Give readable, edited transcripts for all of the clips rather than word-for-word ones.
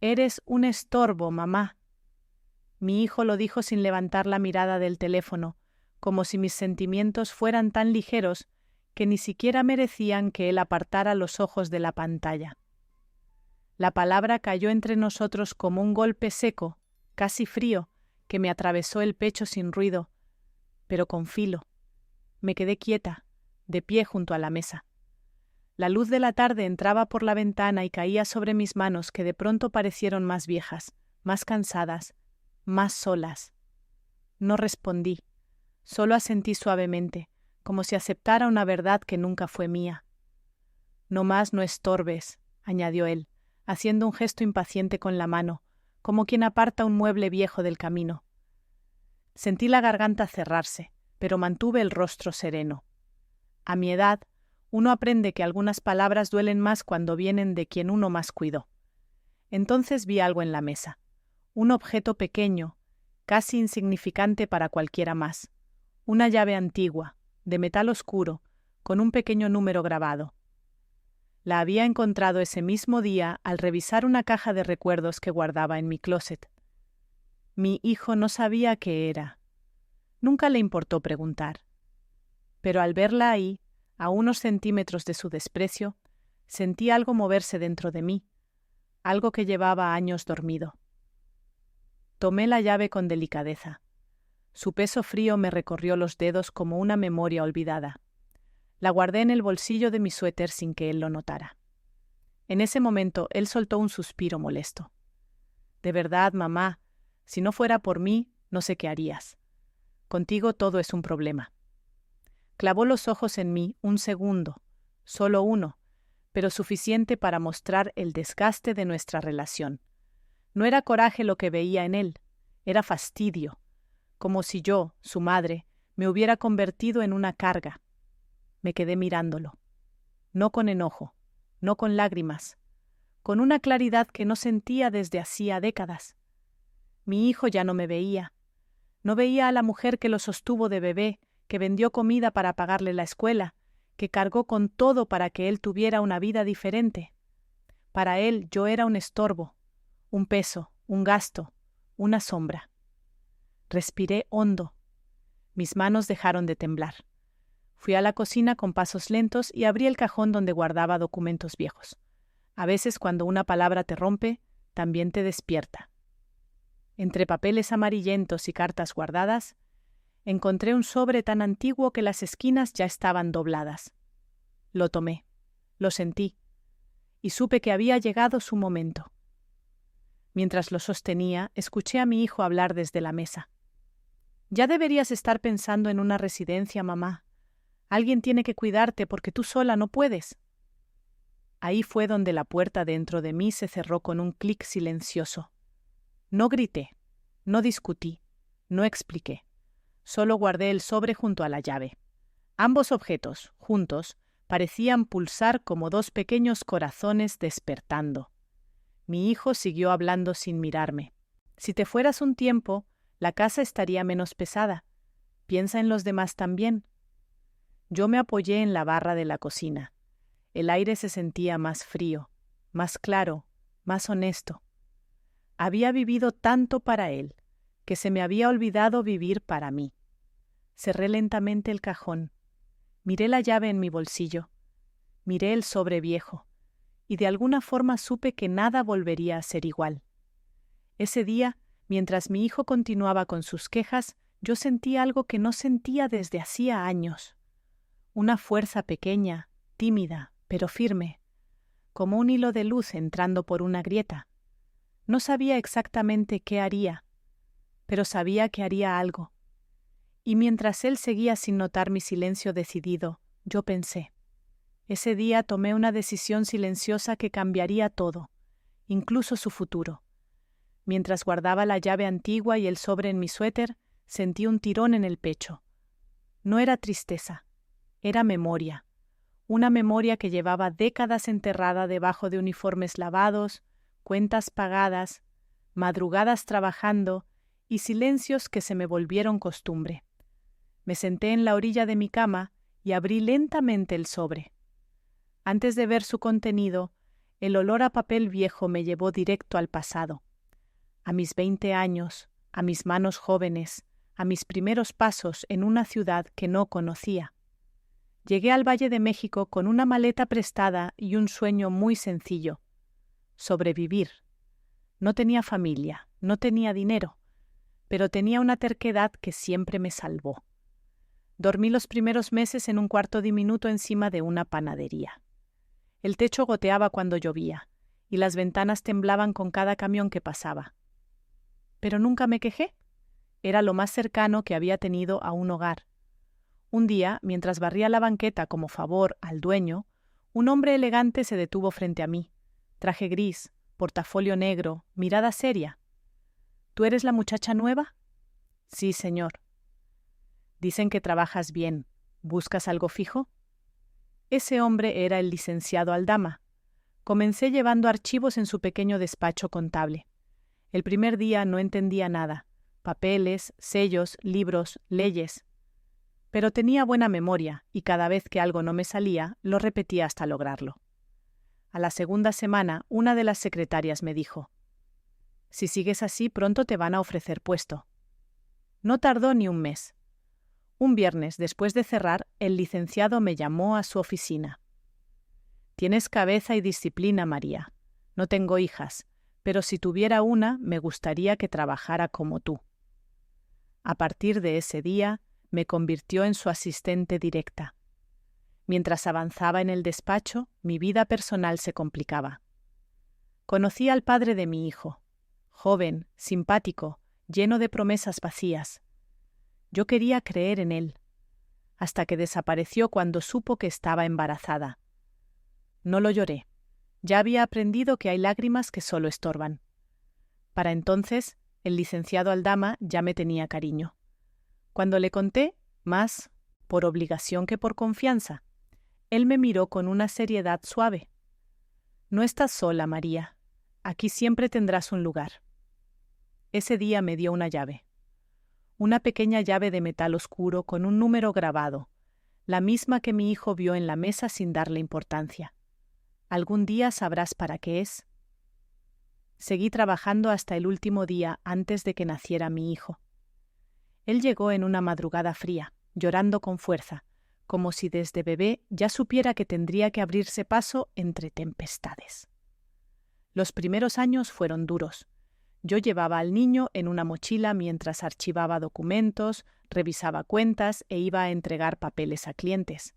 Eres un estorbo, mamá. Mi hijo lo dijo sin levantar la mirada del teléfono, como si mis sentimientos fueran tan ligeros que ni siquiera merecían que él apartara los ojos de la pantalla. La palabra cayó entre nosotros como un golpe seco, casi frío, que me atravesó el pecho sin ruido, pero con filo. Me quedé quieta, de pie junto a la mesa. La luz de la tarde entraba por la ventana y caía sobre mis manos que de pronto parecieron más viejas, más cansadas, más solas. No respondí, solo asentí suavemente, como si aceptara una verdad que nunca fue mía. No más no estorbes, añadió él, haciendo un gesto impaciente con la mano, como quien aparta un mueble viejo del camino. Sentí la garganta cerrarse, pero mantuve el rostro sereno. A mi edad, uno aprende que algunas palabras duelen más cuando vienen de quien uno más cuidó. Entonces vi algo en la mesa, un objeto pequeño, casi insignificante para cualquiera más, una llave antigua, de metal oscuro, con un pequeño número grabado. La había encontrado ese mismo día al revisar una caja de recuerdos que guardaba en mi closet. Mi hijo no sabía qué era. Nunca le importó preguntar. Pero al verla ahí, a unos centímetros de su desprecio, sentí algo moverse dentro de mí, algo que llevaba años dormido. Tomé la llave con delicadeza. Su peso frío me recorrió los dedos como una memoria olvidada. La guardé en el bolsillo de mi suéter sin que él lo notara. En ese momento, él soltó un suspiro molesto. De verdad, mamá, si no fuera por mí, no sé qué harías. Contigo todo es un problema. Clavó los ojos en mí un segundo, solo uno, pero suficiente para mostrar el desgaste de nuestra relación. No era coraje lo que veía en él, era fastidio, como si yo, su madre, me hubiera convertido en una carga. Me quedé mirándolo, no con enojo, no con lágrimas, con una claridad que no sentía desde hacía décadas. Mi hijo ya no me veía. No veía a la mujer que lo sostuvo de bebé, que vendió comida para pagarle la escuela, que cargó con todo para que él tuviera una vida diferente. Para él yo era un estorbo, un peso, un gasto, una sombra. Respiré hondo. Mis manos dejaron de temblar. Fui a la cocina con pasos lentos y abrí el cajón donde guardaba documentos viejos. A veces cuando una palabra te rompe, también te despierta. Entre papeles amarillentos y cartas guardadas, encontré un sobre tan antiguo que las esquinas ya estaban dobladas. Lo tomé, lo sentí, y supe que había llegado su momento. Mientras lo sostenía, escuché a mi hijo hablar desde la mesa. Ya deberías estar pensando en una residencia, mamá. Alguien tiene que cuidarte porque tú sola no puedes. Ahí fue donde la puerta dentro de mí se cerró con un clic silencioso. No grité, no discutí, no expliqué. Solo guardé el sobre junto a la llave. Ambos objetos, juntos, parecían pulsar como dos pequeños corazones despertando. Mi hijo siguió hablando sin mirarme. Si te fueras un tiempo, la casa estaría menos pesada. Piensa en los demás también. Yo me apoyé en la barra de la cocina. El aire se sentía más frío, más claro, más honesto. Había vivido tanto para él, que se me había olvidado vivir para mí. Cerré lentamente el cajón. Miré la llave en mi bolsillo. Miré el sobre viejo. Y de alguna forma supe que nada volvería a ser igual. Ese día, mientras mi hijo continuaba con sus quejas, yo sentí algo que no sentía desde hacía años. Una fuerza pequeña, tímida, pero firme, como un hilo de luz entrando por una grieta. No sabía exactamente qué haría, pero sabía que haría algo. Y mientras él seguía sin notar mi silencio decidido, yo pensé. Ese día tomé una decisión silenciosa que cambiaría todo, incluso su futuro. Mientras guardaba la llave antigua y el sobre en mi suéter, sentí un tirón en el pecho. No era tristeza, era memoria. Una memoria que llevaba décadas enterrada debajo de uniformes lavados, cuentas pagadas, madrugadas trabajando y silencios que se me volvieron costumbre. Me senté en la orilla de mi cama y abrí lentamente el sobre. Antes de ver su contenido, El olor a papel viejo me llevó directo al pasado, a mis 20 años, a mis manos jóvenes, a mis primeros pasos en una ciudad que no conocía. Llegué al Valle de México con una maleta prestada y un sueño muy sencillo: sobrevivir. No tenía familia, no tenía dinero, pero tenía una terquedad que siempre me salvó. Dormí los primeros meses en un cuarto diminuto encima de una panadería. El techo goteaba cuando llovía, y las ventanas temblaban con cada camión que pasaba. Pero nunca me quejé. Era lo más cercano que había tenido a un hogar. Un día, mientras barría la banqueta como favor al dueño, un hombre elegante se detuvo frente a mí. Traje gris, portafolio negro, mirada seria. ¿Tú eres la muchacha nueva? Sí, señor. Dicen que trabajas bien. ¿Buscas algo fijo? Ese hombre era el licenciado Aldama. Comencé llevando archivos en su pequeño despacho contable. El primer día no entendía nada: papeles, sellos, libros, leyes. Pero tenía buena memoria y cada vez que algo no me salía, lo repetía hasta lograrlo. A la segunda semana, una de las secretarias me dijo: «Si sigues así, pronto te van a ofrecer puesto». No tardó ni un mes. Un viernes, después de cerrar, el licenciado me llamó a su oficina. «Tienes cabeza y disciplina, María. No tengo hijas, pero si tuviera una, me gustaría que trabajara como tú». A partir de ese día, me convirtió en su asistente directa. Mientras avanzaba en el despacho, mi vida personal se complicaba. Conocí al padre de mi hijo, joven, simpático, lleno de promesas vacías. Yo quería creer en él, hasta que desapareció cuando supo que estaba embarazada. No lo lloré. Ya había aprendido que hay lágrimas que solo estorban. Para entonces, el licenciado Aldama ya me tenía cariño. Cuando le conté, más por obligación que por confianza, él me miró con una seriedad suave. «No estás sola, María. Aquí siempre tendrás un lugar». Ese día me dio una llave. Una pequeña llave de metal oscuro con un número grabado, la misma que mi hijo vio en la mesa sin darle importancia. ¿Algún día sabrás para qué es? Seguí trabajando hasta el último día antes de que naciera mi hijo. Él llegó en una madrugada fría, llorando con fuerza, como si desde bebé ya supiera que tendría que abrirse paso entre tempestades. Los primeros años fueron duros. Yo llevaba al niño en una mochila mientras archivaba documentos, revisaba cuentas e iba a entregar papeles a clientes.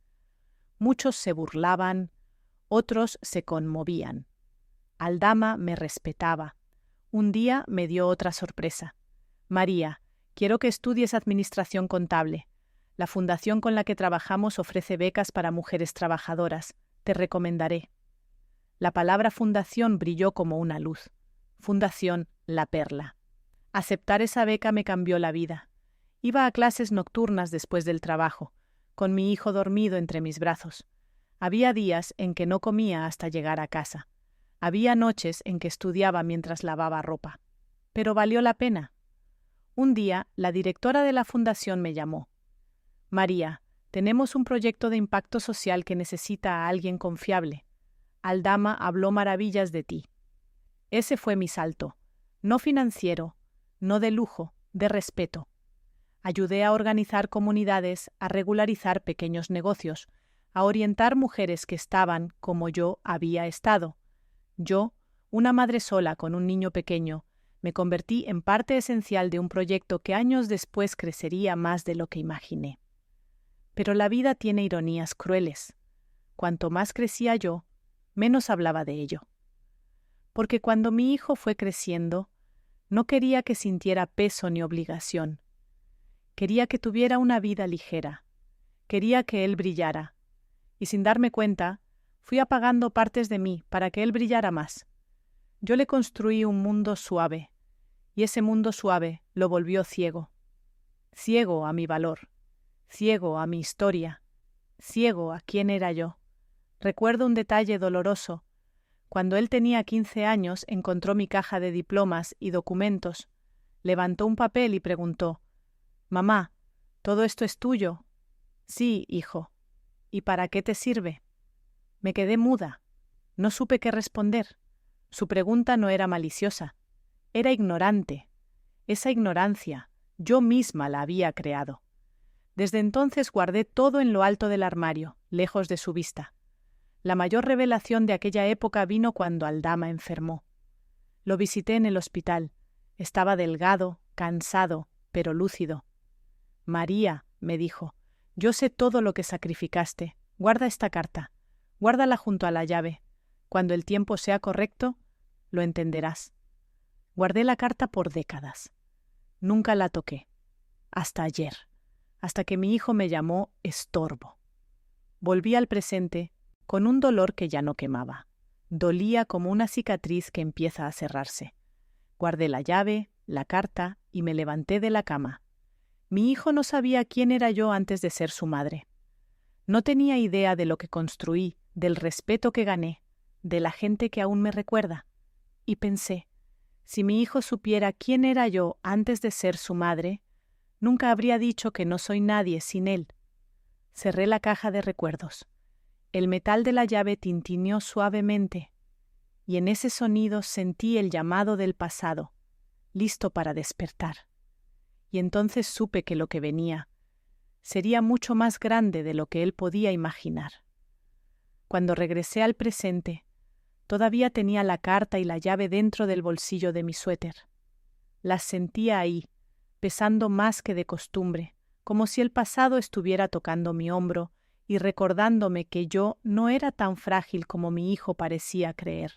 Muchos se burlaban, otros se conmovían. Aldama me respetaba. Un día me dio otra sorpresa. «María, quiero que estudies administración contable. La fundación con la que trabajamos ofrece becas para mujeres trabajadoras. Te recomendaré». La palabra fundación brilló como una luz. Fundación La Perla. Aceptar esa beca me cambió la vida. Iba a clases nocturnas después del trabajo, con mi hijo dormido entre mis brazos. Había días en que no comía hasta llegar a casa. Había noches en que estudiaba mientras lavaba ropa. Pero valió la pena. Un día, la directora de la fundación me llamó. «María, tenemos un proyecto de impacto social que necesita a alguien confiable. Aldama habló maravillas de ti». Ese fue mi salto. No financiero, no de lujo, de respeto. Ayudé a organizar comunidades, a regularizar pequeños negocios, a orientar mujeres que estaban como yo había estado. Yo, una madre sola con un niño pequeño, me convertí en parte esencial de un proyecto que años después crecería más de lo que imaginé. Pero la vida tiene ironías crueles. Cuanto más crecía yo, menos hablaba de ello. Porque cuando mi hijo fue creciendo, no quería que sintiera peso ni obligación. Quería que tuviera una vida ligera. Quería que él brillara. Y sin darme cuenta, fui apagando partes de mí para que él brillara más. Yo le construí un mundo suave, y ese mundo suave lo volvió ciego. Ciego a mi valor, ciego a mi historia, ciego a quién era yo. Recuerdo un detalle doloroso. Cuando él tenía 15 años, encontró mi caja de diplomas y documentos. Levantó un papel y preguntó: «Mamá, ¿todo esto es tuyo?» «Sí, hijo». «¿Y para qué te sirve?» Me quedé muda. No supe qué responder. Su pregunta no era maliciosa. Era ignorante. Esa ignorancia, yo misma la había creado. Desde entonces guardé todo en lo alto del armario, lejos de su vista. La mayor revelación de aquella época vino cuando Aldama enfermó. Lo visité en el hospital. Estaba delgado, cansado, pero lúcido. María, me dijo, yo sé todo lo que sacrificaste. Guarda esta carta. Guárdala junto a la llave. Cuando el tiempo sea correcto, lo entenderás. Guardé la carta por décadas. Nunca la toqué. Hasta ayer. Hasta que mi hijo me llamó estorbo. Volví al presente con un dolor que ya no quemaba. Dolía como una cicatriz que empieza a cerrarse. Guardé la llave, la carta y me levanté de la cama. Mi hijo no sabía quién era yo antes de ser su madre. No tenía idea de lo que construí, del respeto que gané, de la gente que aún me recuerda. Y pensé, si mi hijo supiera quién era yo antes de ser su madre, nunca habría dicho que no soy nadie sin él. Cerré la caja de recuerdos. El metal de la llave tintineó suavemente, y en ese sonido sentí el llamado del pasado, listo para despertar. Y entonces supe que lo que venía sería mucho más grande de lo que él podía imaginar. Cuando regresé al presente, todavía tenía la carta y la llave dentro del bolsillo de mi suéter. Las sentía ahí, pesando más que de costumbre, como si el pasado estuviera tocando mi hombro y recordándome que yo no era tan frágil como mi hijo parecía creer.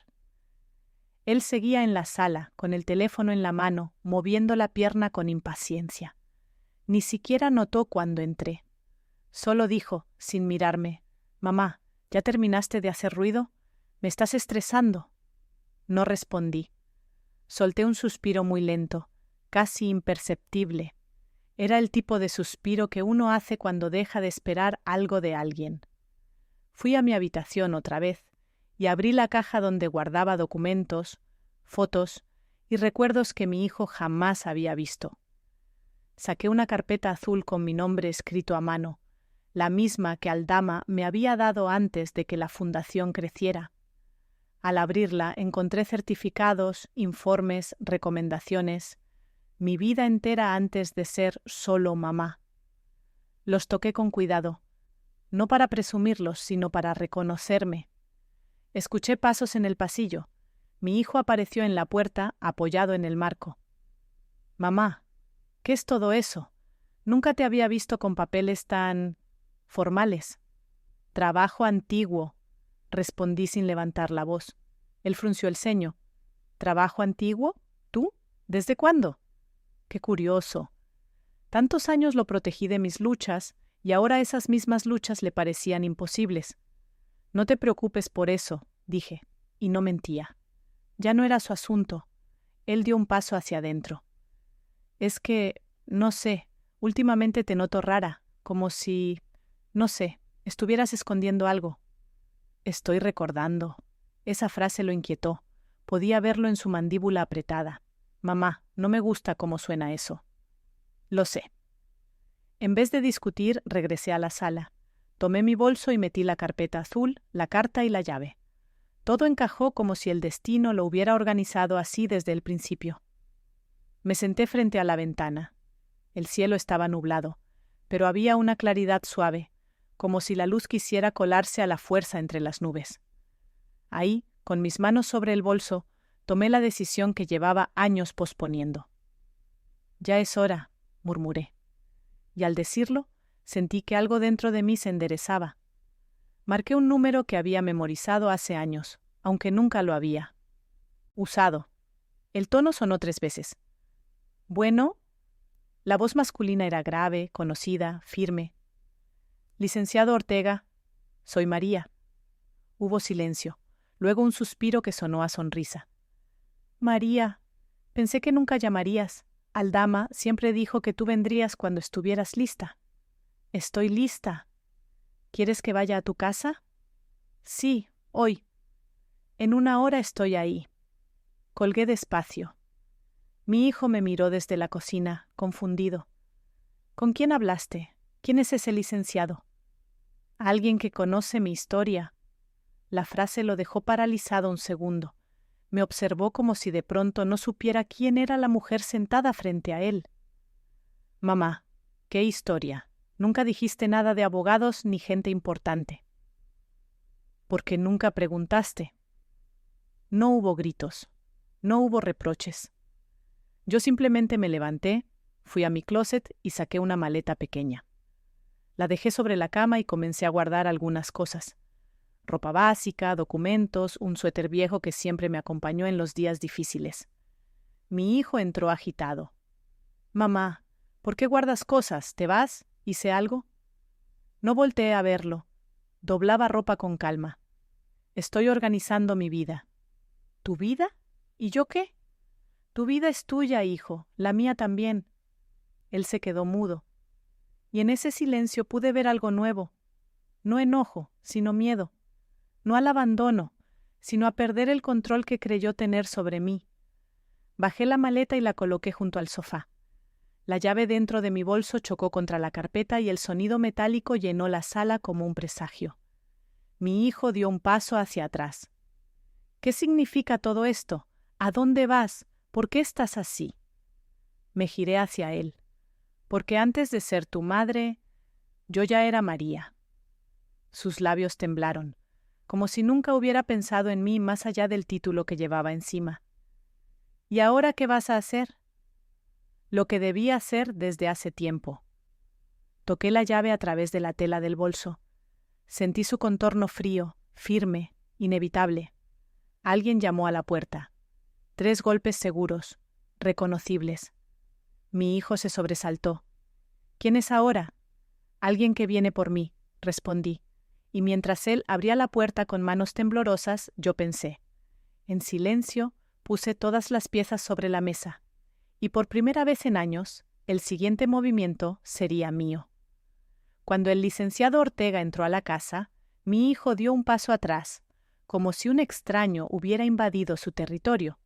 Él seguía en la sala, con el teléfono en la mano, moviendo la pierna con impaciencia. Ni siquiera notó cuando entré. Solo dijo, sin mirarme, «Mamá, ¿ya terminaste de hacer ruido? ¿Me estás estresando?» No respondí. Solté un suspiro muy lento, casi imperceptible. Era el tipo de suspiro que uno hace cuando deja de esperar algo de alguien. Fui a mi habitación otra vez y abrí la caja donde guardaba documentos, fotos y recuerdos que mi hijo jamás había visto. Saqué una carpeta azul con mi nombre escrito a mano, la misma que Aldama me había dado antes de que la fundación creciera. Al abrirla encontré certificados, informes, recomendaciones, mi vida entera antes de ser solo mamá. Los toqué con cuidado, no para presumirlos, sino para reconocerme. Escuché pasos en el pasillo. Mi hijo apareció en la puerta, apoyado en el marco. «Mamá, ¿qué es todo eso? Nunca te había visto con papeles tan formales». «Trabajo antiguo», respondí sin levantar la voz. Él frunció el ceño. «¿Trabajo antiguo? ¿Tú? ¿Desde cuándo?» «Qué curioso. Tantos años lo protegí de mis luchas y ahora esas mismas luchas le parecían imposibles». «No te preocupes por eso», dije, y no mentía. Ya no era su asunto. Él dio un paso hacia adentro. «Es que, no sé, últimamente te noto rara, como si, no sé, estuvieras escondiendo algo». «Estoy recordando». Esa frase lo inquietó. Podía verlo en su mandíbula apretada. «Mamá, no me gusta cómo suena eso». «Lo sé». En vez de discutir, regresé a la sala. Tomé mi bolso y metí la carpeta azul, la carta y la llave. Todo encajó como si el destino lo hubiera organizado así desde el principio. Me senté frente a la ventana. El cielo estaba nublado, pero había una claridad suave, como si la luz quisiera colarse a la fuerza entre las nubes. Ahí, con mis manos sobre el bolso, tomé la decisión que llevaba años posponiendo. «Ya es hora», murmuré. Y al decirlo, sentí que algo dentro de mí se enderezaba. Marqué un número que había memorizado hace años, aunque nunca lo había usado. El tono sonó 3 veces. «Bueno». La voz masculina era grave, conocida, firme. «Licenciado Ortega, soy María». Hubo silencio, luego un suspiro que sonó a sonrisa. «María, pensé que nunca llamarías. Aldama siempre dijo que tú vendrías cuando estuvieras lista». «Estoy lista». «¿Quieres que vaya a tu casa?» «Sí, hoy». «En 1 hora estoy ahí». Colgué despacio. Mi hijo me miró desde la cocina, confundido. «¿Con quién hablaste? ¿Quién es ese licenciado?» «Alguien que conoce mi historia». La frase lo dejó paralizado un segundo. Me observó como si de pronto no supiera quién era la mujer sentada frente a él. Mamá, qué historia. Nunca dijiste nada de abogados ni gente importante. Porque nunca preguntaste. No hubo gritos, no hubo reproches. Yo simplemente me levanté, fui a mi closet y saqué una maleta pequeña. La dejé sobre la cama y comencé a guardar algunas cosas. Ropa básica, documentos, un suéter viejo que siempre me acompañó en los días difíciles. Mi hijo entró agitado. Mamá, ¿por qué guardas cosas? ¿Te vas? ¿Hice algo? No volteé a verlo. Doblaba ropa con calma. Estoy organizando mi vida. ¿Tu vida? ¿Y yo qué? Tu vida es tuya, hijo, la mía también. Él se quedó mudo. Y en ese silencio pude ver algo nuevo. No enojo, sino miedo. No al abandono, sino a perder el control que creyó tener sobre mí. Bajé la maleta y la coloqué junto al sofá. La llave dentro de mi bolso chocó contra la carpeta y el sonido metálico llenó la sala como un presagio. Mi hijo dio un paso hacia atrás. ¿Qué significa todo esto? ¿A dónde vas? ¿Por qué estás así? Me giré hacia él. Porque antes de ser tu madre, yo ya era María. Sus labios temblaron, como si nunca hubiera pensado en mí más allá del título que llevaba encima. ¿Y ahora qué vas a hacer? Lo que debía hacer desde hace tiempo. Toqué la llave a través de la tela del bolso. Sentí su contorno frío, firme, inevitable. Alguien llamó a la puerta. 3 golpes seguros, reconocibles. Mi hijo se sobresaltó. ¿Quién es ahora? Alguien que viene por mí, respondí. Y mientras él abría la puerta con manos temblorosas, yo pensé. En silencio, puse todas las piezas sobre la mesa. Y por primera vez en años, el siguiente movimiento sería mío. Cuando el licenciado Ortega entró a la casa, mi hijo dio un paso atrás, como si un extraño hubiera invadido su territorio.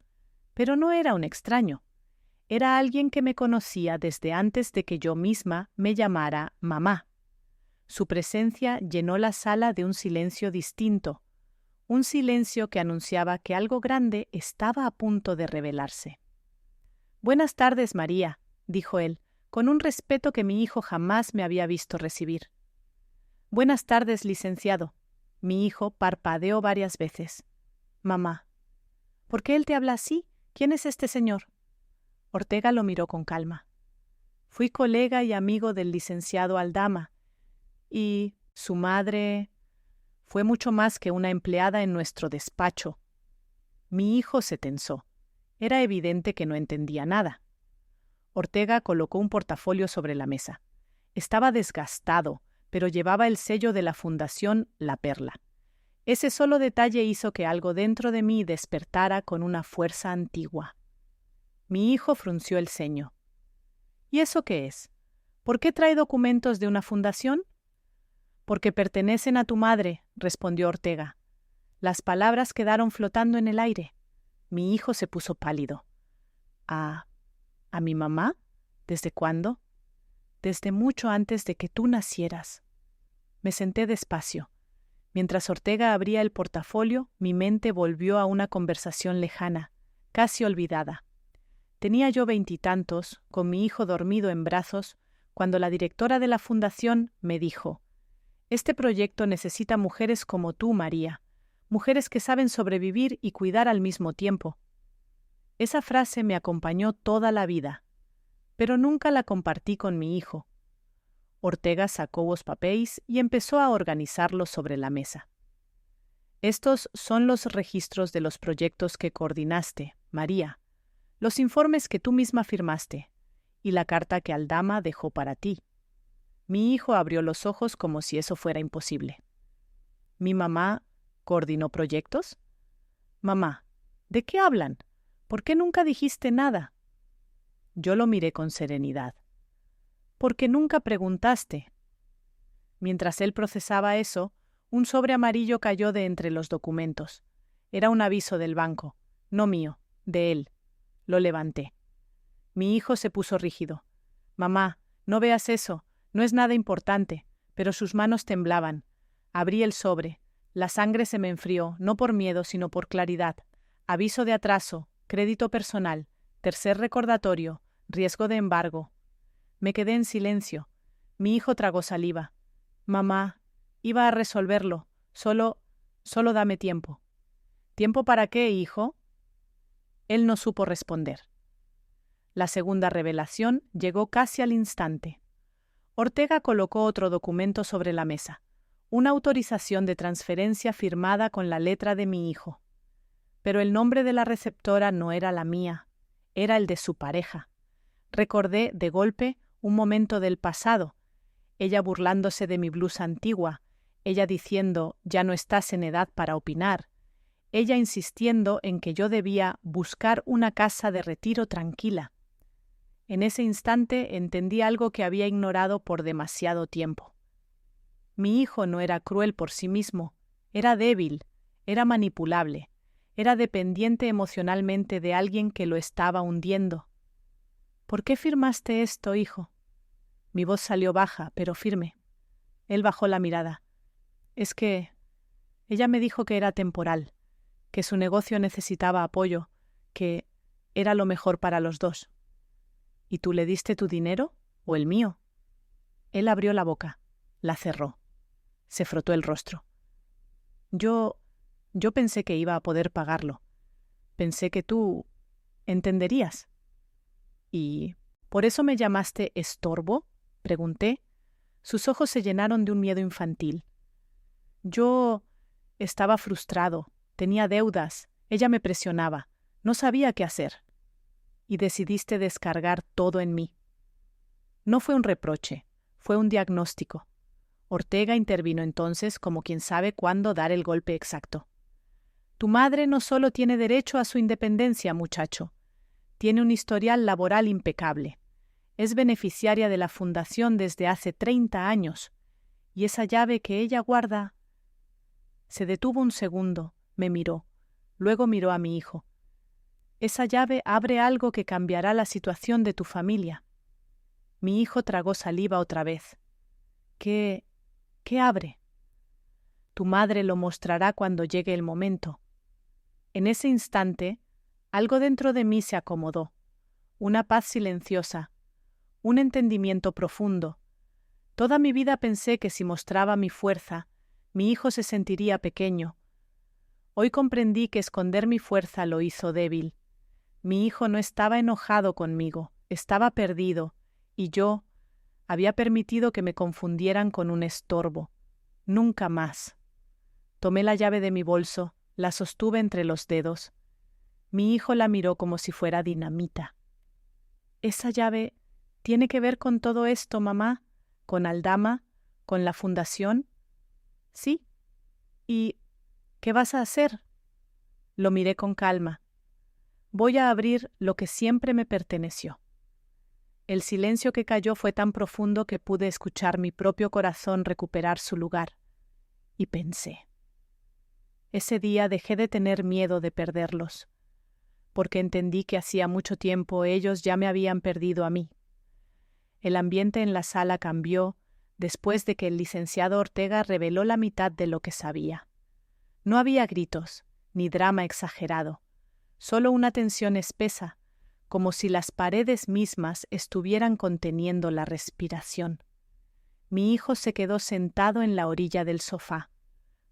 Pero no era un extraño. Era alguien que me conocía desde antes de que yo misma me llamara mamá. Su presencia llenó la sala de un silencio distinto, un silencio que anunciaba que algo grande estaba a punto de revelarse. «Buenas tardes, María», dijo él, con un respeto que mi hijo jamás me había visto recibir. «Buenas tardes, licenciado». Mi hijo parpadeó varias veces. «Mamá». «¿Por qué él te habla así? ¿Quién es este señor?» Ortega lo miró con calma. «Fui colega y amigo del licenciado Aldama, y su madre fue mucho más que una empleada en nuestro despacho». Mi hijo se tensó. Era evidente que no entendía nada. Ortega colocó un portafolio sobre la mesa. Estaba desgastado, pero llevaba el sello de la Fundación La Perla. Ese solo detalle hizo que algo dentro de mí despertara con una fuerza antigua. Mi hijo frunció el ceño. ¿Y eso qué es? ¿Por qué trae documentos de una fundación? Porque pertenecen a tu madre, respondió Ortega. Las palabras quedaron flotando en el aire. Mi hijo se puso pálido. ¿A mi mamá? ¿Desde cuándo? Desde mucho antes de que tú nacieras. Me senté despacio. Mientras Ortega abría el portafolio, mi mente volvió a una conversación lejana, casi olvidada. Tenía yo 20 y tantos, con mi hijo dormido en brazos, cuando la directora de la fundación me dijo: «Este proyecto necesita mujeres como tú, María, mujeres que saben sobrevivir y cuidar al mismo tiempo». Esa frase me acompañó toda la vida, pero nunca la compartí con mi hijo. Ortega sacó los papeles y empezó a organizarlos sobre la mesa. «Estos son los registros de los proyectos que coordinaste, María, los informes que tú misma firmaste y la carta que Aldama dejó para ti». Mi hijo abrió los ojos como si eso fuera imposible. ¿Mi mamá coordinó proyectos? Mamá, ¿de qué hablan? ¿Por qué nunca dijiste nada? Yo lo miré con serenidad. Porque nunca preguntaste. Mientras él procesaba eso, un sobre amarillo cayó de entre los documentos. Era un aviso del banco, no mío, de él. Lo levanté. Mi hijo se puso rígido. Mamá, no veas eso, no es nada importante, pero sus manos temblaban. Abrí el sobre, La sangre se me enfrió, no por miedo, sino por claridad. Aviso de atraso, crédito personal, tercer recordatorio, riesgo de embargo. Me quedé en silencio. Mi hijo tragó saliva. Mamá, iba a resolverlo. Solo dame tiempo. ¿Tiempo para qué, hijo? Él no supo responder. La segunda revelación llegó casi al instante. Ortega colocó otro documento sobre la mesa, una autorización de transferencia firmada con la letra de mi hijo. Pero el nombre de la receptora no era la mía, era el de su pareja. Recordé, de golpe, un momento del pasado, ella burlándose de mi blusa antigua, ella diciendo, ya no estás en edad para opinar, ella insistiendo en que yo debía buscar una casa de retiro tranquila. En ese instante entendí algo que había ignorado por demasiado tiempo. Mi hijo no era cruel por sí mismo, era débil, era manipulable, era dependiente emocionalmente de alguien que lo estaba hundiendo. ¿Por qué firmaste esto, hijo? Mi voz salió baja, pero firme. Él bajó la mirada. Es que ella me dijo que era temporal, que su negocio necesitaba apoyo, que era lo mejor para los dos. ¿Y tú le diste tu dinero o el mío? Él abrió la boca, la cerró, se frotó el rostro. Yo pensé que iba a poder pagarlo. Pensé que tú entenderías. ¿Y por eso me llamaste estorbo? Pregunté. Sus ojos se llenaron de un miedo infantil. Yo estaba frustrado, tenía deudas, ella me presionaba, no sabía qué hacer. Y decidiste descargar todo en mí. No fue un reproche, fue un diagnóstico. Ortega intervino entonces como quien sabe cuándo dar el golpe exacto. Tu madre no solo tiene derecho a su independencia, muchacho, tiene un historial laboral impecable. Es beneficiaria de la fundación desde hace 30 años, y esa llave que ella guarda... Se detuvo un segundo, me miró, luego miró a mi hijo. Esa llave abre algo que cambiará la situación de tu familia. Mi hijo tragó saliva otra vez. ¿Qué abre? Tu madre lo mostrará cuando llegue el momento. En ese instante, algo dentro de mí se acomodó, una paz silenciosa, un entendimiento profundo. Toda mi vida pensé que si mostraba mi fuerza, mi hijo se sentiría pequeño. Hoy comprendí que esconder mi fuerza lo hizo débil. Mi hijo no estaba enojado conmigo, estaba perdido, y yo había permitido que me confundieran con un estorbo. Nunca más. Tomé la llave de mi bolso, la sostuve entre los dedos. Mi hijo la miró como si fuera dinamita. ¿Esa llave tiene que ver con todo esto, mamá? ¿Con Aldama? ¿Con la fundación? Sí. ¿Y qué vas a hacer? Lo miré con calma. Voy a abrir lo que siempre me perteneció. El silencio que cayó fue tan profundo que pude escuchar mi propio corazón recuperar su lugar. Y pensé. Ese día dejé de tener miedo de perderlos, porque entendí que hacía mucho tiempo ellos ya me habían perdido a mí. El ambiente en la sala cambió después de que el licenciado Ortega reveló la mitad de lo que sabía. No había gritos, ni drama exagerado, solo una tensión espesa, como si las paredes mismas estuvieran conteniendo la respiración. Mi hijo se quedó sentado en la orilla del sofá,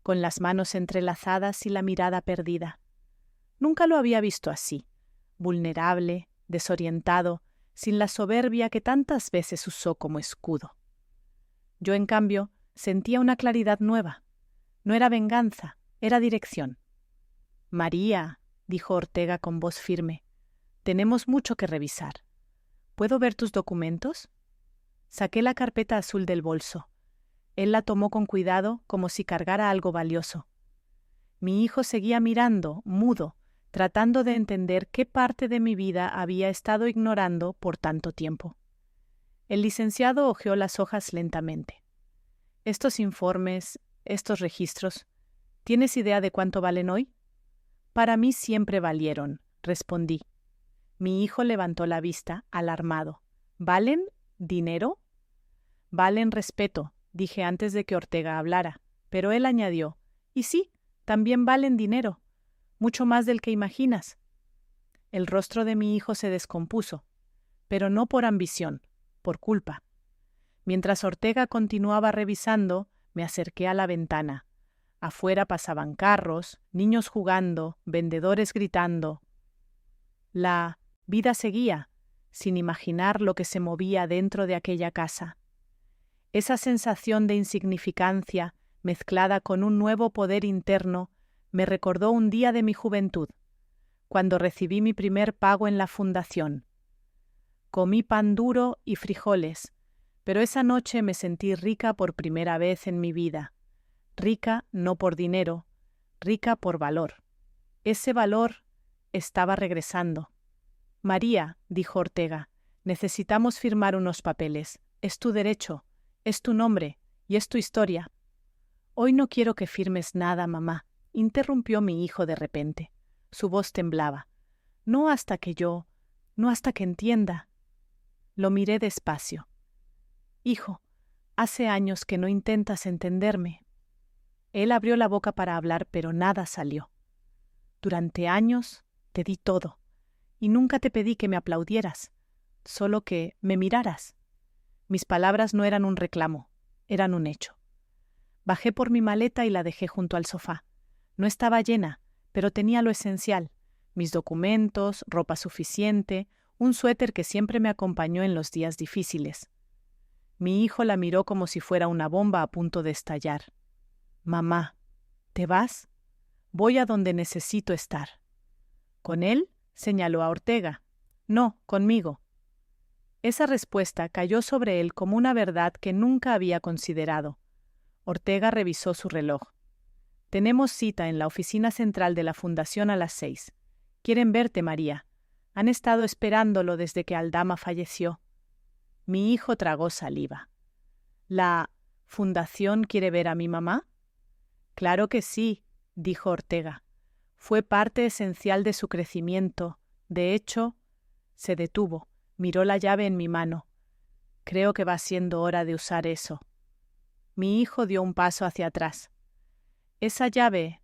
con las manos entrelazadas y la mirada perdida. Nunca lo había visto así, vulnerable, desorientado, sin la soberbia que tantas veces usó como escudo. Yo, en cambio, sentía una claridad nueva. No era venganza, era dirección. María, dijo Ortega con voz firme, tenemos mucho que revisar. ¿Puedo ver tus documentos? Saqué la carpeta azul del bolso. Él la tomó con cuidado como si cargara algo valioso. Mi hijo seguía mirando, mudo, tratando de entender qué parte de mi vida había estado ignorando por tanto tiempo. El licenciado hojeó las hojas lentamente. Estos informes, estos registros, ¿tienes idea de cuánto valen hoy? Para mí siempre valieron, respondí. Mi hijo levantó la vista, alarmado. ¿Valen dinero? Valen respeto, dije antes de que Ortega hablara, pero él añadió, Y sí, también valen dinero, mucho más del que imaginas. El rostro de mi hijo se descompuso, pero no por ambición, por culpa. Mientras Ortega continuaba revisando, me acerqué a la ventana. Afuera pasaban carros, niños jugando, vendedores gritando. La vida seguía, sin imaginar lo que se movía dentro de aquella casa. Esa sensación de insignificancia, mezclada con un nuevo poder interno, me recordó un día de mi juventud, cuando recibí mi primer pago en la fundación. Comí pan duro y frijoles, pero esa noche me sentí rica por primera vez en mi vida. Rica no por dinero, rica por valor. Ese valor estaba regresando. María, dijo Ortega, necesitamos firmar unos papeles. Es tu derecho, es tu nombre y es tu historia. Hoy no quiero que firmes nada, mamá, interrumpió mi hijo de repente. Su voz temblaba. No hasta que entienda. Lo miré despacio. Hijo, hace años que no intentas entenderme. Él abrió la boca para hablar, pero nada salió. Durante años te di todo, y nunca te pedí que me aplaudieras, solo que me miraras. Mis palabras no eran un reclamo, eran un hecho. Bajé por mi maleta y la dejé junto al sofá. No estaba llena, pero tenía lo esencial: mis documentos, ropa suficiente, un suéter que siempre me acompañó en los días difíciles. Mi hijo la miró como si fuera una bomba a punto de estallar. Mamá, ¿te vas? Voy a donde necesito estar. ¿Con él? Señaló a Ortega. No, conmigo. Esa respuesta cayó sobre él como una verdad que nunca había considerado. Ortega revisó su reloj. Tenemos cita en la oficina central de la Fundación a las 6. Quieren verte, María. Han estado esperándolo desde que Aldama falleció. Mi hijo tragó saliva. ¿La Fundación quiere ver a mi mamá? Claro que sí, dijo Ortega. Fue parte esencial de su crecimiento. De hecho, se detuvo, miró la llave en mi mano. Creo que va siendo hora de usar eso. Mi hijo dio un paso hacia atrás. Esa llave,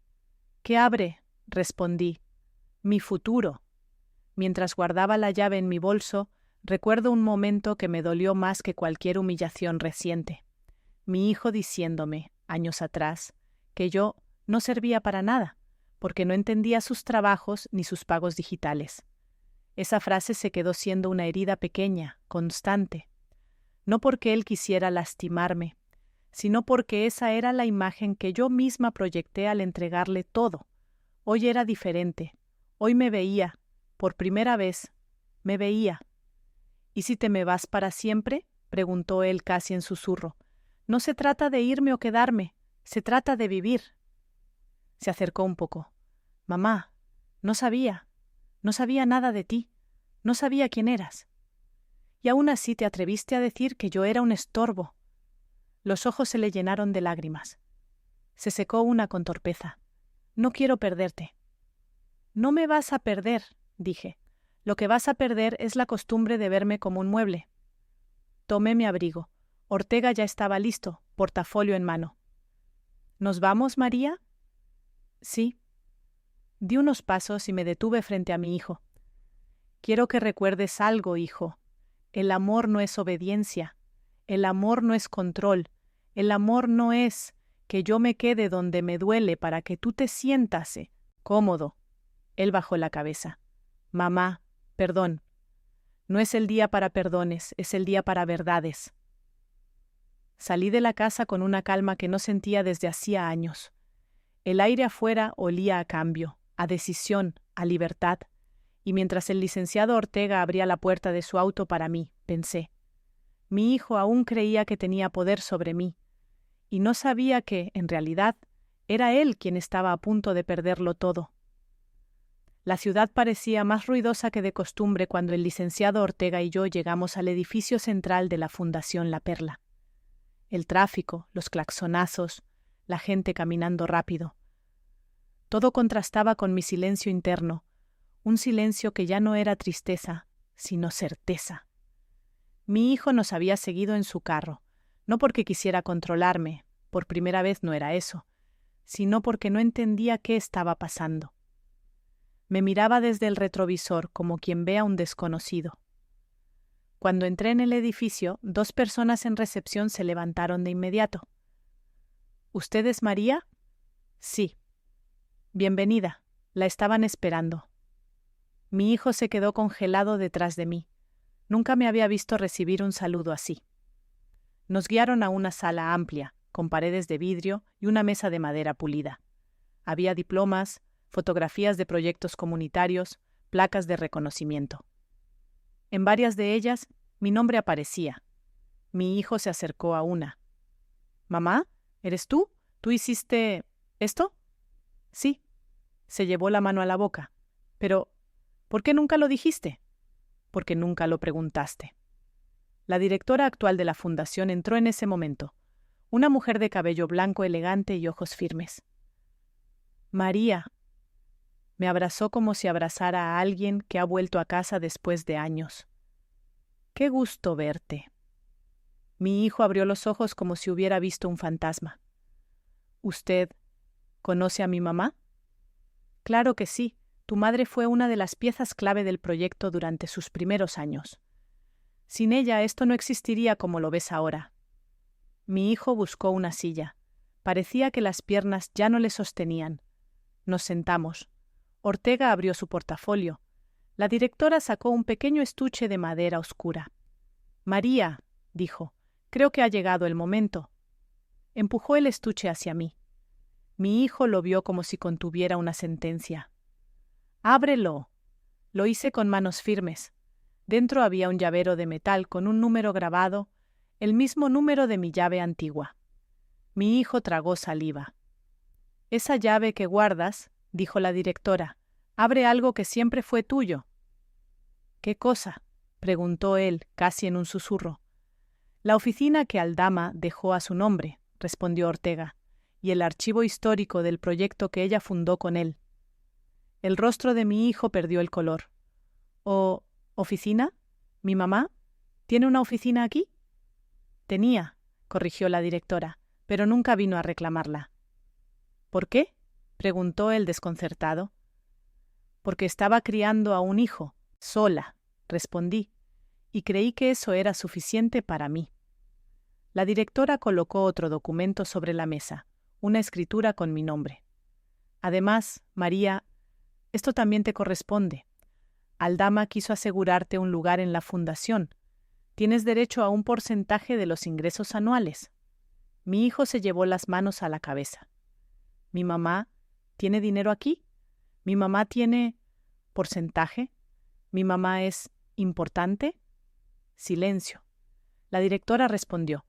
¿qué abre? Respondí. Mi futuro. Mientras guardaba la llave en mi bolso, recuerdo un momento que me dolió más que cualquier humillación reciente. Mi hijo diciéndome, años atrás, que yo no servía para nada, porque no entendía sus trabajos ni sus pagos digitales. Esa frase se quedó siendo una herida pequeña, constante. No porque él quisiera lastimarme, sino porque esa era la imagen que yo misma proyecté al entregarle todo. Hoy era diferente. Hoy me veía, por primera vez, me veía. ¿Y si te me vas para siempre? Preguntó él casi en susurro. No se trata de irme o quedarme, se trata de vivir. Se acercó un poco. Mamá, no sabía nada de ti, no sabía quién eras. Y aún así te atreviste a decir que yo era un estorbo. Los ojos se le llenaron de lágrimas. Se secó una con torpeza. No quiero perderte. No me vas a perder, dije. Lo que vas a perder es la costumbre de verme como un mueble. Tomé mi abrigo. Ortega ya estaba listo, portafolio en mano. ¿Nos vamos, María? Sí. Di unos pasos y me detuve frente a mi hijo. Quiero que recuerdes algo, hijo. El amor no es obediencia. El amor no es control. El amor no es que yo me quede donde me duele para que tú te sientas cómodo. Él bajó la cabeza. Mamá, perdón. No es el día para perdones, es el día para verdades. Salí de la casa con una calma que no sentía desde hacía años. El aire afuera olía a cambio, a decisión, a libertad. Y mientras el licenciado Ortega abría la puerta de su auto para mí, pensé, mi hijo aún creía que tenía poder sobre mí, y no sabía que, en realidad, era él quien estaba a punto de perderlo todo. La ciudad parecía más ruidosa que de costumbre cuando el licenciado Ortega y yo llegamos al edificio central de la Fundación La Perla. El tráfico, los claxonazos, la gente caminando rápido. Todo contrastaba con mi silencio interno, un silencio que ya no era tristeza, sino certeza. Mi hijo nos había seguido en su carro, no porque quisiera controlarme, por primera vez no era eso, sino porque no entendía qué estaba pasando. Me miraba desde el retrovisor como quien ve a un desconocido. Cuando entré en el edificio, 2 personas en recepción se levantaron de inmediato. ¿Usted es María? Sí. Bienvenida. La estaban esperando. Mi hijo se quedó congelado detrás de mí. Nunca me había visto recibir un saludo así. Nos guiaron a una sala amplia, con paredes de vidrio y una mesa de madera pulida. Había diplomas, fotografías de proyectos comunitarios, placas de reconocimiento. En varias de ellas, mi nombre aparecía. Mi hijo se acercó a una. «¿Mamá? ¿Eres tú? ¿Tú hiciste esto?» «Sí». Se llevó la mano a la boca. «Pero, ¿por qué nunca lo dijiste?» «Porque nunca lo preguntaste». La directora actual de la fundación entró en ese momento, una mujer de cabello blanco elegante y ojos firmes. «María». Me abrazó como si abrazara a alguien que ha vuelto a casa después de años. «Qué gusto verte». Mi hijo abrió los ojos como si hubiera visto un fantasma. «¿Usted conoce a mi mamá?» «Claro que sí. Tu madre fue una de las piezas clave del proyecto durante sus primeros años. Sin ella esto no existiría como lo ves ahora». Mi hijo buscó una silla. Parecía que las piernas ya no le sostenían. Nos sentamos. Ortega abrió su portafolio. La directora sacó un pequeño estuche de madera oscura. «María», dijo, «creo que ha llegado el momento». Empujó el estuche hacia mí. Mi hijo lo vio como si contuviera una sentencia. «Ábrelo». Lo hice con manos firmes. Dentro había un llavero de metal con un número grabado, el mismo número de mi llave antigua. Mi hijo tragó saliva. «Esa llave que guardas», dijo la directora, «abre algo que siempre fue tuyo». «¿Qué cosa?», preguntó él, casi en un susurro. «La oficina que Aldama dejó a su nombre», respondió Ortega, «y el archivo histórico del proyecto que ella fundó con él». El rostro de mi hijo perdió el color. ¿Oficina? ¿Mi mamá? ¿Tiene una oficina aquí?» «Tenía», corrigió la directora, «pero nunca vino a reclamarla». «¿Por qué?», preguntó él desconcertado. «Porque estaba criando a un hijo, sola», respondí, y creí que eso era suficiente para mí. La directora colocó otro documento sobre la mesa, una escritura con mi nombre. «Además, María, esto también te corresponde. Aldama quiso asegurarte un lugar en la fundación. Tienes derecho a un porcentaje de los ingresos anuales». Mi hijo se llevó las manos a la cabeza. «¿Mi mamá tiene dinero aquí? ¿Mi mamá tiene porcentaje? ¿Mi mamá es importante?» Silencio. La directora respondió: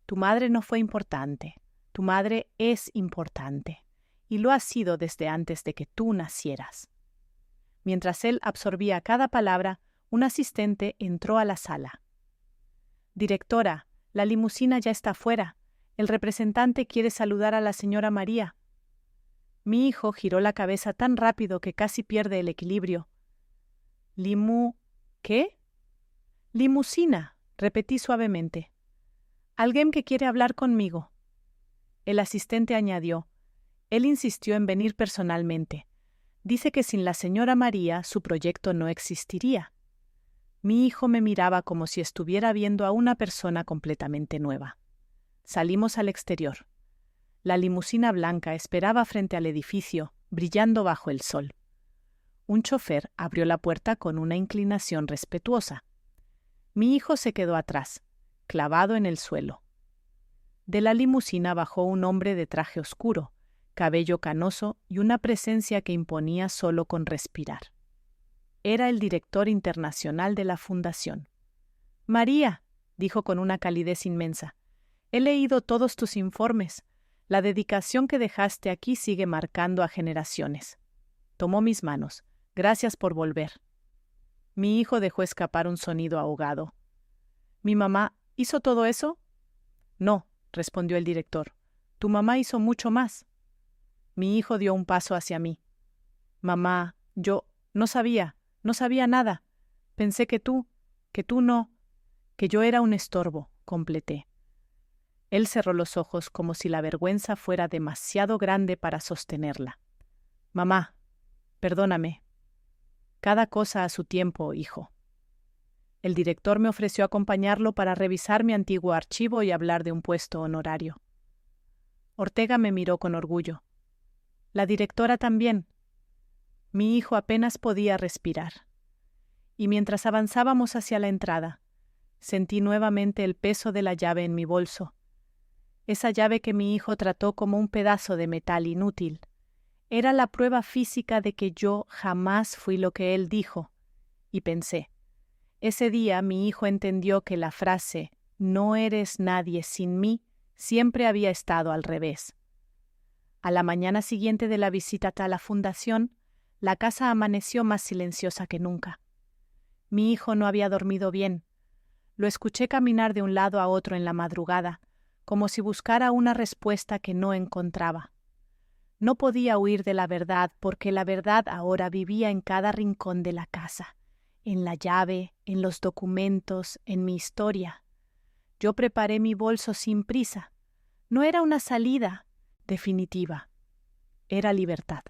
«Tu madre no fue importante. Tu madre es importante, y lo ha sido desde antes de que tú nacieras». Mientras él absorbía cada palabra, un asistente entró a la sala. «Directora, la limusina ya está fuera. El representante quiere saludar a la señora María». Mi hijo giró la cabeza tan rápido que casi pierde el equilibrio. ¿Qué?» «Limusina», repetí suavemente. «Alguien que quiere hablar conmigo». El asistente añadió: «Él insistió en venir personalmente. Dice que sin la señora María su proyecto no existiría». Mi hijo me miraba como si estuviera viendo a una persona completamente nueva. Salimos al exterior. La limusina blanca esperaba frente al edificio, brillando bajo el sol. Un chofer abrió la puerta con una inclinación respetuosa. Mi hijo se quedó atrás, clavado en el suelo. De la limusina bajó un hombre de traje oscuro, cabello canoso y una presencia que imponía solo con respirar. Era el director internacional de la fundación. «María», dijo con una calidez inmensa, «he leído todos tus informes. La dedicación que dejaste aquí sigue marcando a generaciones». Tomó mis manos. «Gracias por volver». Mi hijo dejó escapar un sonido ahogado. «¿Mi mamá hizo todo eso?» «No», respondió el director. «Tu mamá hizo mucho más». Mi hijo dio un paso hacia mí. «Mamá, yo no sabía nada. Pensé que tú no, que yo era un estorbo», completé. Él cerró los ojos como si la vergüenza fuera demasiado grande para sostenerla. Mamá, perdóname. Cada cosa a su tiempo, hijo. El director me ofreció acompañarlo para revisar mi antiguo archivo y hablar de un puesto honorario. Ortega me miró con orgullo. La directora también. Mi hijo apenas podía respirar. Y mientras avanzábamos hacia la entrada, sentí nuevamente el peso de la llave en mi bolso. Esa llave que mi hijo trató como un pedazo de metal inútil. Era la prueba física de que yo jamás fui lo que él dijo. Y pensé, ese día mi hijo entendió que la frase «no eres nadie sin mí» siempre había estado al revés. A la mañana siguiente de la visita a la fundación, la casa amaneció más silenciosa que nunca. Mi hijo no había dormido bien. Lo escuché caminar de un lado a otro en la madrugada, como si buscara una respuesta que no encontraba. No podía huir de la verdad porque la verdad ahora vivía en cada rincón de la casa, en la llave, en los documentos, en mi historia. Yo preparé mi bolso sin prisa. No era una salida definitiva, era libertad.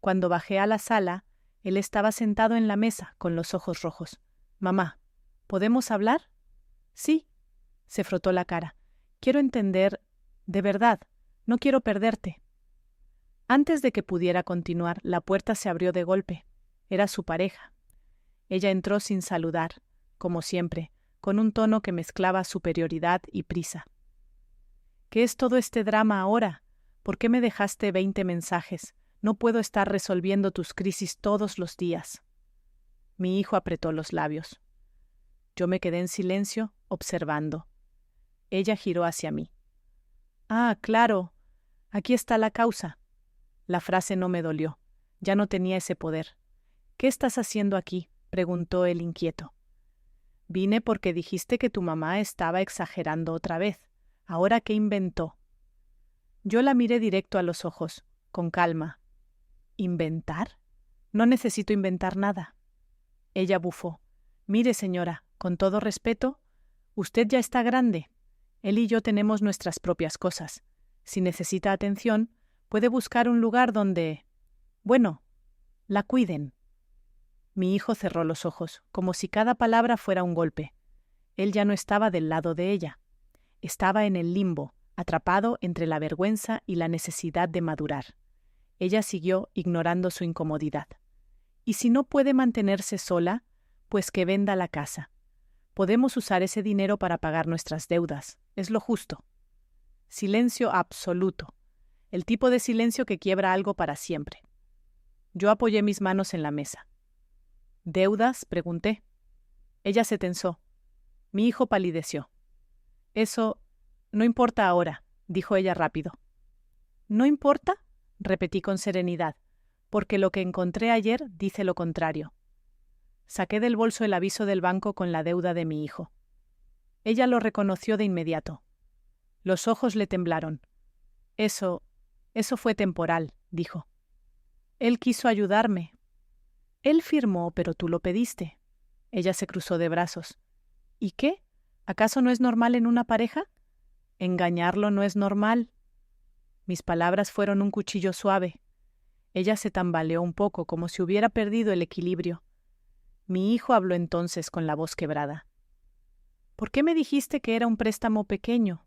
Cuando bajé a la sala, él estaba sentado en la mesa con los ojos rojos. Mamá, ¿podemos hablar? Sí. Se frotó la cara. Quiero entender, de verdad, no quiero perderte. Antes de que pudiera continuar, la puerta se abrió de golpe. Era su pareja. Ella entró sin saludar, como siempre, con un tono que mezclaba superioridad y prisa. ¿Qué es todo este drama ahora? ¿Por qué me dejaste 20 mensajes? No puedo estar resolviendo tus crisis todos los días. Mi hijo apretó los labios. Yo me quedé en silencio, observando. Ella giró hacia mí. Ah, claro. Aquí está la causa. La frase no me dolió. Ya no tenía ese poder. ¿Qué estás haciendo aquí?, preguntó él inquieto. Vine porque dijiste que tu mamá estaba exagerando otra vez. ¿Ahora qué inventó? Yo la miré directo a los ojos, con calma. ¿Inventar? No necesito inventar nada. Ella bufó. Mire, señora, con todo respeto, usted ya está grande. Él y yo tenemos nuestras propias cosas. Si necesita atención, puede buscar un lugar donde, bueno, la cuiden. Mi hijo cerró los ojos, como si cada palabra fuera un golpe. Él ya no estaba del lado de ella. Estaba en el limbo, atrapado entre la vergüenza y la necesidad de madurar. Ella siguió ignorando su incomodidad. Y si no puede mantenerse sola, pues que venda la casa. Podemos usar ese dinero para pagar nuestras deudas. Es lo justo. Silencio absoluto. El tipo de silencio que quiebra algo para siempre. Yo apoyé mis manos en la mesa. ¿Deudas?, pregunté. Ella se tensó. Mi hijo palideció. Eso no importa ahora, dijo ella rápido. ¿No importa?, repetí con serenidad, porque lo que encontré ayer dice lo contrario. Saqué del bolso el aviso del banco con la deuda de mi hijo. Ella lo reconoció de inmediato. Los ojos le temblaron. Eso fue temporal, dijo. Él quiso ayudarme. Él firmó, pero tú lo pediste. Ella se cruzó de brazos. ¿Y qué? ¿Acaso no es normal en una pareja? Engañarlo no es normal. Mis palabras fueron un cuchillo suave. Ella se tambaleó un poco, como si hubiera perdido el equilibrio. Mi hijo habló entonces con la voz quebrada. ¿Por qué me dijiste que era un préstamo pequeño?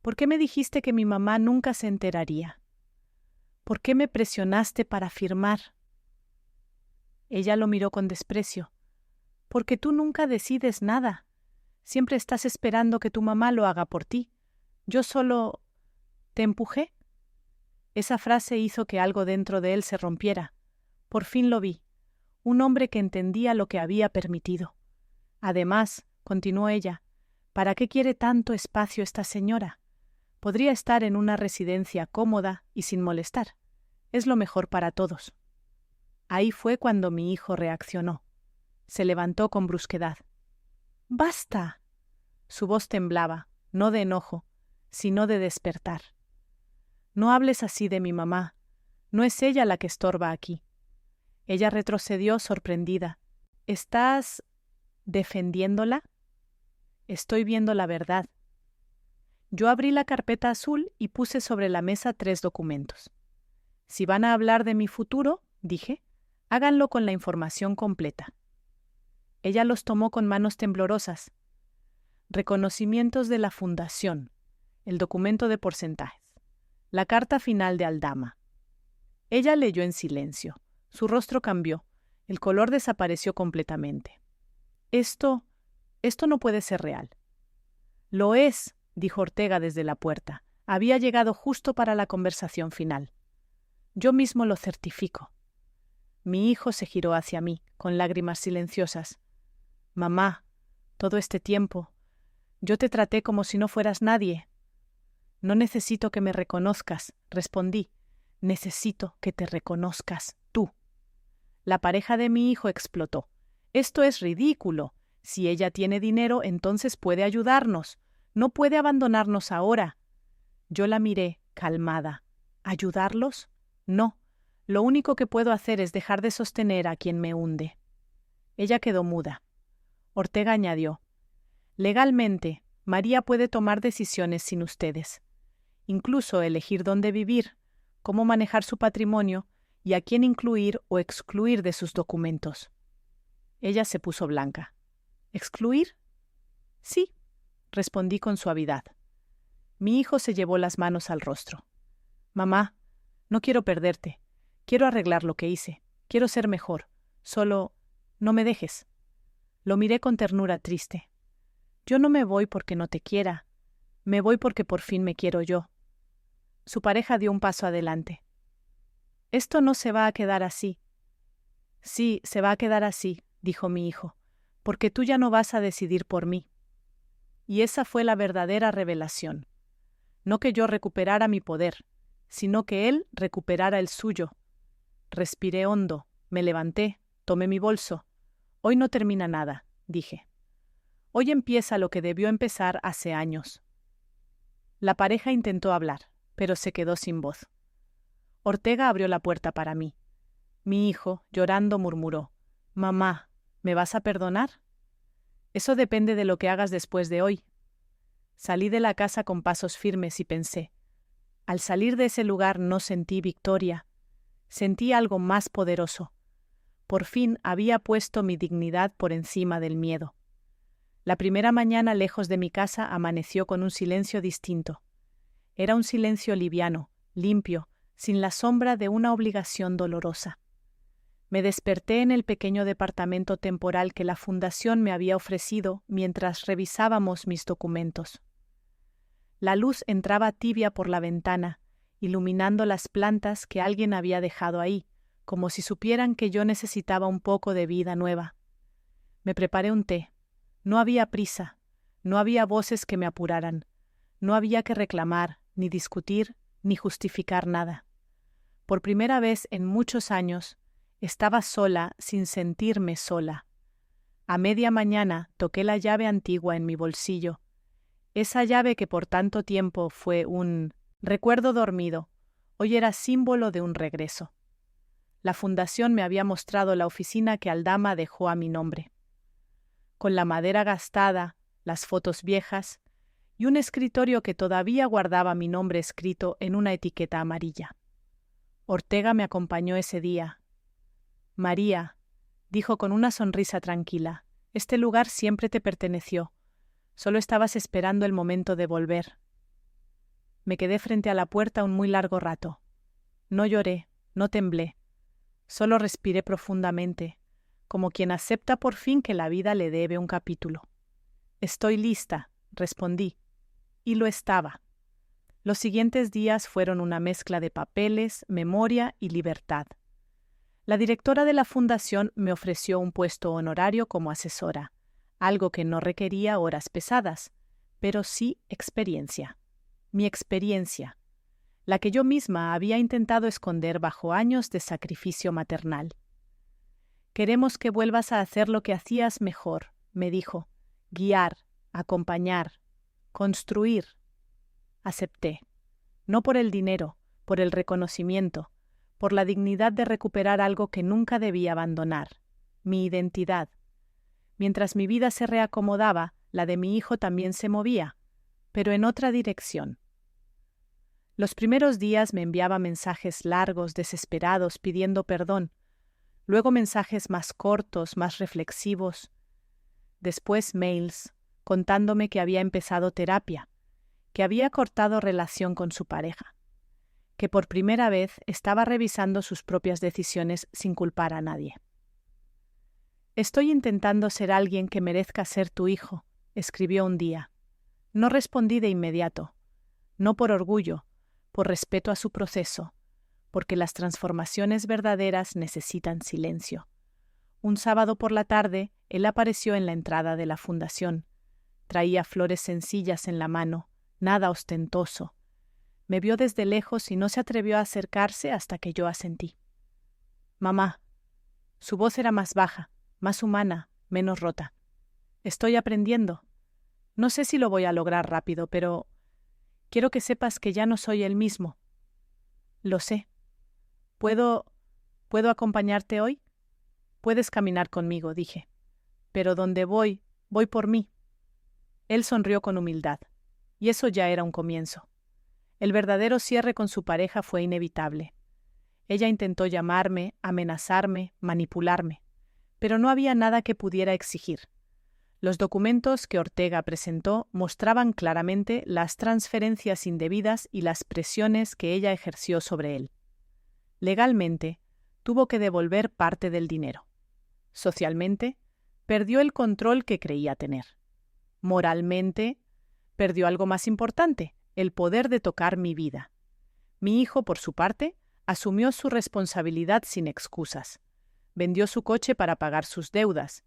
¿Por qué me dijiste que mi mamá nunca se enteraría? ¿Por qué me presionaste para firmar? Ella lo miró con desprecio. Porque tú nunca decides nada. Siempre estás esperando que tu mamá lo haga por ti. Yo solo te empujé. Esa frase hizo que algo dentro de él se rompiera. Por fin lo vi. Un hombre que entendía lo que había permitido. Además, continuó ella, ¿para qué quiere tanto espacio esta señora? Podría estar en una residencia cómoda y sin molestar. Es lo mejor para todos. Ahí fue cuando mi hijo reaccionó. Se levantó con brusquedad. ¡Basta! Su voz temblaba, no de enojo, sino de despertar. No hables así de mi mamá. No es ella la que estorba aquí. Ella retrocedió sorprendida. ¿Estás defendiéndola? Estoy viendo la verdad. Yo abrí la carpeta azul y puse sobre la mesa 3 documentos. Si van a hablar de mi futuro, dije, háganlo con la información completa. Ella los tomó con manos temblorosas. Reconocimientos de la fundación, el documento de porcentajes, la carta final de Aldama. Ella leyó en silencio. Su rostro cambió. El color desapareció completamente. Esto no puede ser real. Lo es, dijo Ortega desde la puerta. Había llegado justo para la conversación final. Yo mismo lo certifico. Mi hijo se giró hacia mí, con lágrimas silenciosas. Mamá, todo este tiempo, yo te traté como si no fueras nadie. No necesito que me reconozcas, respondí. Necesito que te reconozcas tú. La pareja de mi hijo explotó. Esto es ridículo. Si ella tiene dinero, entonces puede ayudarnos. No puede abandonarnos ahora. Yo la miré, calmada. ¿Ayudarlos? No. Lo único que puedo hacer es dejar de sostener a quien me hunde. Ella quedó muda. Ortega añadió, legalmente, María puede tomar decisiones sin ustedes. Incluso elegir dónde vivir, cómo manejar su patrimonio y a quién incluir o excluir de sus documentos. Ella se puso blanca. ¿Excluir? Sí, respondí con suavidad. Mi hijo se llevó las manos al rostro. Mamá, no quiero perderte. Quiero arreglar lo que hice. Quiero ser mejor. Solo, no me dejes. Lo miré con ternura triste. Yo no me voy porque no te quiera. Me voy porque por fin me quiero yo. Su pareja dio un paso adelante. Esto no se va a quedar así. Sí, se va a quedar así, dijo mi hijo, porque tú ya no vas a decidir por mí. Y esa fue la verdadera revelación. No que yo recuperara mi poder, sino que él recuperara el suyo. Respiré hondo, me levanté, tomé mi bolso. Hoy no termina nada, dije. Hoy empieza lo que debió empezar hace años. La pareja intentó hablar, pero se quedó sin voz. Ortega abrió la puerta para mí. Mi hijo, llorando, murmuró, «Mamá, ¿me vas a perdonar?» Eso depende de lo que hagas después de hoy. Salí de la casa con pasos firmes y pensé. Al salir de ese lugar no sentí victoria. Sentí algo más poderoso. Por fin había puesto mi dignidad por encima del miedo. La primera mañana lejos de mi casa amaneció con un silencio distinto. Era un silencio liviano, limpio, sin la sombra de una obligación dolorosa. Me desperté en el pequeño departamento temporal que la fundación me había ofrecido mientras revisábamos mis documentos. La luz entraba tibia por la ventana, iluminando las plantas que alguien había dejado ahí, como si supieran que yo necesitaba un poco de vida nueva. Me preparé un té. No había prisa, no había voces que me apuraran, no había que reclamar, ni discutir, ni justificar nada. Por primera vez en muchos años, estaba sola sin sentirme sola. A media mañana toqué la llave antigua en mi bolsillo. Esa llave que por tanto tiempo fue un recuerdo dormido, hoy era símbolo de un regreso. La fundación me había mostrado la oficina que Aldama dejó a mi nombre. Con la madera gastada, las fotos viejas y un escritorio que todavía guardaba mi nombre escrito en una etiqueta amarilla. Ortega me acompañó ese día. María, dijo con una sonrisa tranquila, este lugar siempre te perteneció. Solo estabas esperando el momento de volver. Me quedé frente a la puerta un muy largo rato. No lloré, no temblé. Solo respiré profundamente, como quien acepta por fin que la vida le debe un capítulo. Estoy lista, respondí. Y lo estaba. Los siguientes días fueron una mezcla de papeles, memoria y libertad. La directora de la fundación me ofreció un puesto honorario como asesora, algo que no requería horas pesadas, pero sí experiencia. Mi experiencia, la que yo misma había intentado esconder bajo años de sacrificio maternal. Queremos que vuelvas a hacer lo que hacías mejor, me dijo. Guiar, acompañar, construir. Acepté. No por el dinero, por el reconocimiento, por la dignidad de recuperar algo que nunca debía abandonar, mi identidad. Mientras mi vida se reacomodaba, la de mi hijo también se movía. pero en otra dirección. Los primeros días me enviaba mensajes largos, desesperados, pidiendo perdón, luego mensajes más cortos, más reflexivos, después mails, contándome que había empezado terapia, que había cortado relación con su pareja, que por primera vez estaba revisando sus propias decisiones sin culpar a nadie. «Estoy intentando ser alguien que merezca ser tu hijo», escribió un día. No respondí de inmediato, no por orgullo, por respeto a su proceso, porque las transformaciones verdaderas necesitan silencio. Un sábado por la tarde, él apareció en la entrada de la fundación. Traía flores sencillas en la mano, nada ostentoso. Me vio desde lejos y no se atrevió a acercarse hasta que yo asentí. «Mamá». Su voz era más baja, más humana, menos rota. «Estoy aprendiendo. No sé si lo voy a lograr rápido, pero quiero que sepas que ya no soy el mismo». «Lo sé. ¿Puedo acompañarte hoy?» «Puedes caminar conmigo», dije. «Pero donde voy por mí». Él sonrió con humildad, y eso ya era un comienzo. El verdadero cierre con su pareja fue inevitable. Ella intentó llamarme, amenazarme, manipularme, pero no había nada que pudiera exigir. Los documentos que Ortega presentó mostraban claramente las transferencias indebidas y las presiones que ella ejerció sobre él. Legalmente, tuvo que devolver parte del dinero. Socialmente, perdió el control que creía tener. Moralmente, perdió algo más importante, el poder de tocar mi vida. Mi hijo, por su parte, asumió su responsabilidad sin excusas. Vendió su coche para pagar sus deudas.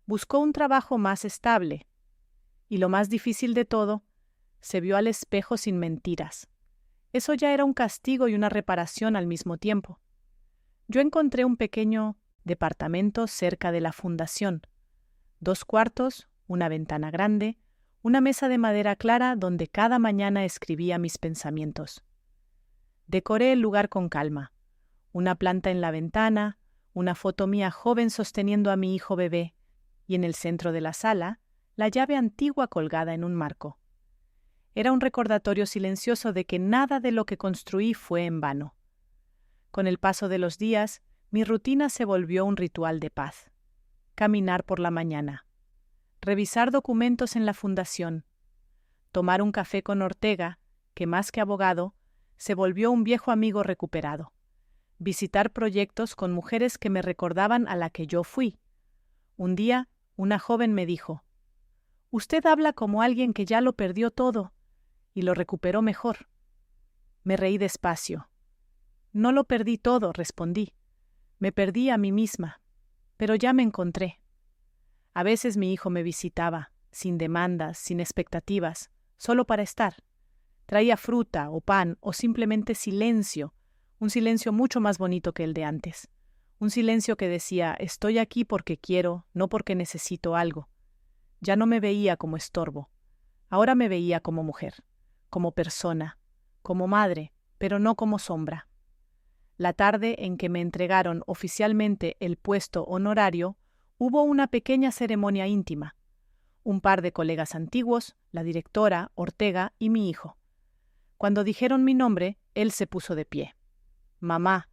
Buscó un trabajo más estable. Y lo más difícil de todo, se vio al espejo sin mentiras. Eso ya era un castigo y una reparación al mismo tiempo. Yo encontré un pequeño departamento cerca de la fundación. 2 cuartos, una ventana grande, una mesa de madera clara donde cada mañana escribía mis pensamientos. Decoré el lugar con calma. Una planta en la ventana, una foto mía joven sosteniendo a mi hijo bebé, y en el centro de la sala, la llave antigua colgada en un marco. Era un recordatorio silencioso de que nada de lo que construí fue en vano. Con el paso de los días, mi rutina se volvió un ritual de paz. Caminar por la mañana. Revisar documentos en la fundación. Tomar un café con Ortega, que más que abogado, se volvió un viejo amigo recuperado. Visitar proyectos con mujeres que me recordaban a la que yo fui. Un día, una joven me dijo: «Usted habla como alguien que ya lo perdió todo y lo recuperó mejor». Me reí despacio. «No lo perdí todo», respondí. «Me perdí a mí misma, pero ya me encontré». A veces mi hijo me visitaba, sin demandas, sin expectativas, solo para estar. Traía fruta o pan o simplemente silencio, un silencio mucho más bonito que el de antes. Un silencio que decía: «Estoy aquí porque quiero, no porque necesito algo». Ya no me veía como estorbo. Ahora me veía como mujer, como persona, como madre, pero no como sombra. La tarde en que me entregaron oficialmente el puesto honorario, hubo una pequeña ceremonia íntima. Un par de colegas antiguos, la directora, Ortega y mi hijo. Cuando dijeron mi nombre, él se puso de pie. «Mamá,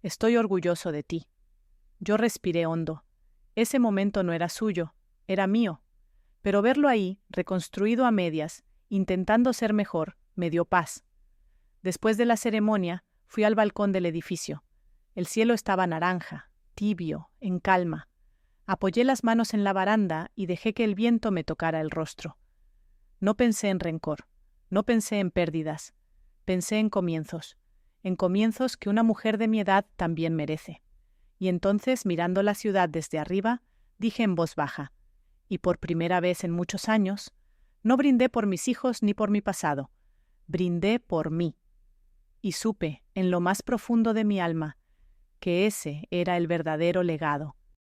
estoy orgulloso de ti». Yo respiré hondo. Ese momento no era suyo, era mío. Pero verlo ahí, reconstruido a medias, intentando ser mejor, me dio paz. Después de la ceremonia, fui al balcón del edificio. El cielo estaba naranja, tibio, en calma. Apoyé las manos en la baranda y dejé que el viento me tocara el rostro. No pensé en rencor, no pensé en pérdidas. Pensé en comienzos que una mujer de mi edad también merece. Y entonces, mirando la ciudad desde arriba, dije en voz baja, y por primera vez en muchos años, no brindé por mis hijos ni por mi pasado, brindé por mí. Y supe, en lo más profundo de mi alma, que ese era el verdadero legado.